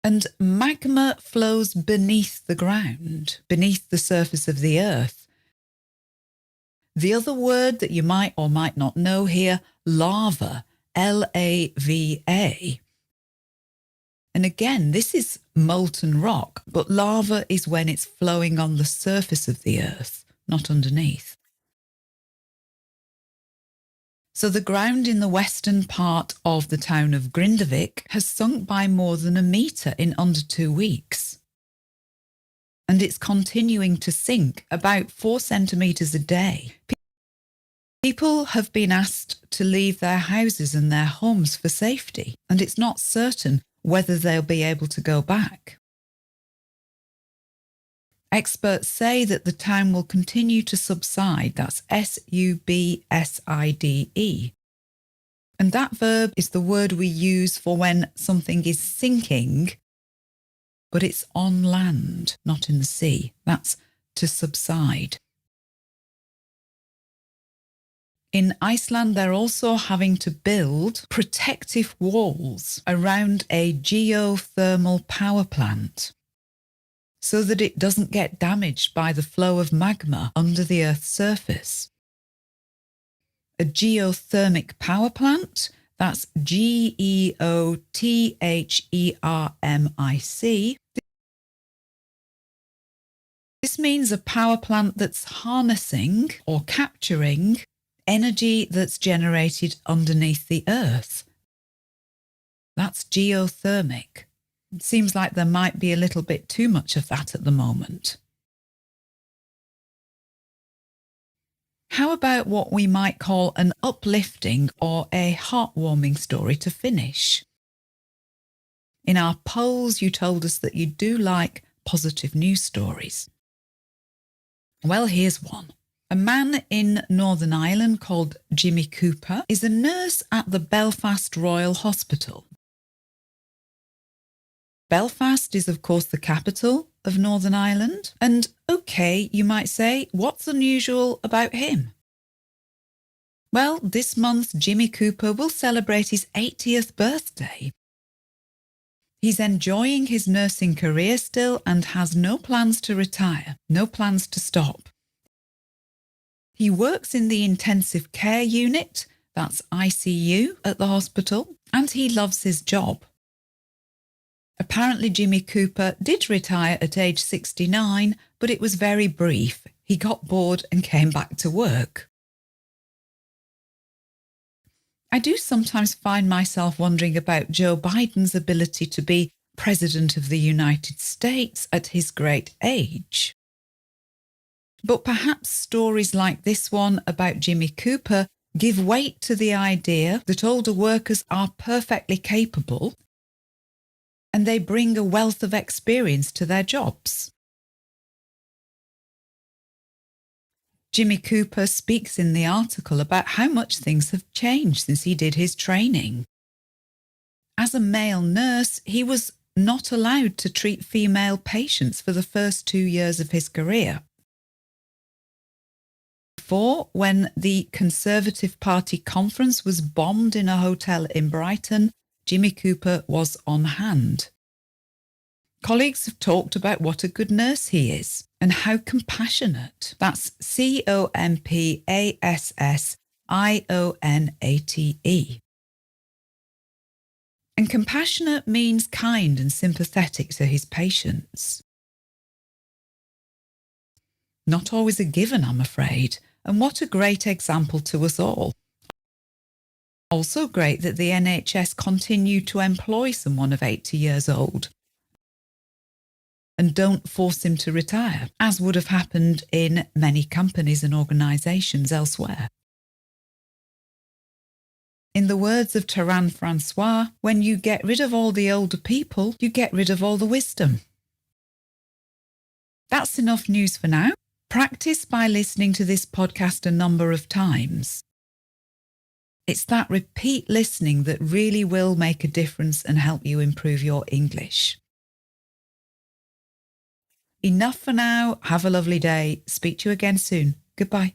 And magma flows beneath the ground, beneath the surface of the earth. The other word that you might or might not know here, lava, L-A-V-A. And again, this is molten rock, but lava is when it's flowing on the surface of the earth, not underneath. So the ground in the western part of the town of Grindavik has sunk by more than a metre in under 2 weeks. And it's continuing to sink about 4 centimetres a day. People have been asked to leave their houses and their homes for safety, and it's not certain whether they'll be able to go back. Experts say that the town will continue to subside, that's S-U-B-S-I-D-E. And that verb is the word we use for when something is sinking, but it's on land, not in the sea. That's to subside. In Iceland, they're also having to build protective walls around a geothermal power plant so that it doesn't get damaged by the flow of magma under the Earth's surface. A geothermic power plant, that's G-E-O-T-H-E-R-M-I-C. This means a power plant that's harnessing or capturing energy that's generated underneath the earth. That's geothermic. It seems like there might be a little bit too much of that at the moment. How about what we might call an uplifting or a heartwarming story to finish? In our polls, you told us that you do like positive news stories. Well, here's one. A man in Northern Ireland called Jimmy Cooper is a nurse at the Belfast Royal Hospital. Belfast is, of course, the capital of Northern Ireland. And okay, you might say, what's unusual about him? Well, this month, Jimmy Cooper will celebrate his 80th birthday. He's enjoying his nursing career still and has no plans to retire, no plans to stop. He works in the intensive care unit, that's ICU, at the hospital, and he loves his job. Apparently Jimmy Cooper did retire at age 69, but it was very brief. He got bored and came back to work. I do sometimes find myself wondering about Joe Biden's ability to be President of the United States at his great age. But perhaps stories like this one about Jimmy Cooper give weight to the idea that older workers are perfectly capable and they bring a wealth of experience to their jobs. Jimmy Cooper speaks in the article about how much things have changed since he did his training. As a male nurse, he was not allowed to treat female patients for the first 2 years of his career. Before, when the Conservative Party conference was bombed in a hotel in Brighton, Jimmy Cooper was on hand. Colleagues have talked about what a good nurse he is and how compassionate. That's C-O-M-P-A-S-S-I-O-N-A-T-E. And compassionate means kind and sympathetic to his patients. Not always a given, I'm afraid. And what a great example to us all. Also great that the NHS continue to employ someone of 80 years old and don't force him to retire, as would have happened in many companies and organisations elsewhere. In the words of Taran Francois, when you get rid of all the older people, you get rid of all the wisdom. That's enough news for now. Practice by listening to this podcast a number of times. It's that repeat listening that really will make a difference and help you improve your English. Enough for now. Have a lovely day. Speak to you again soon. Goodbye.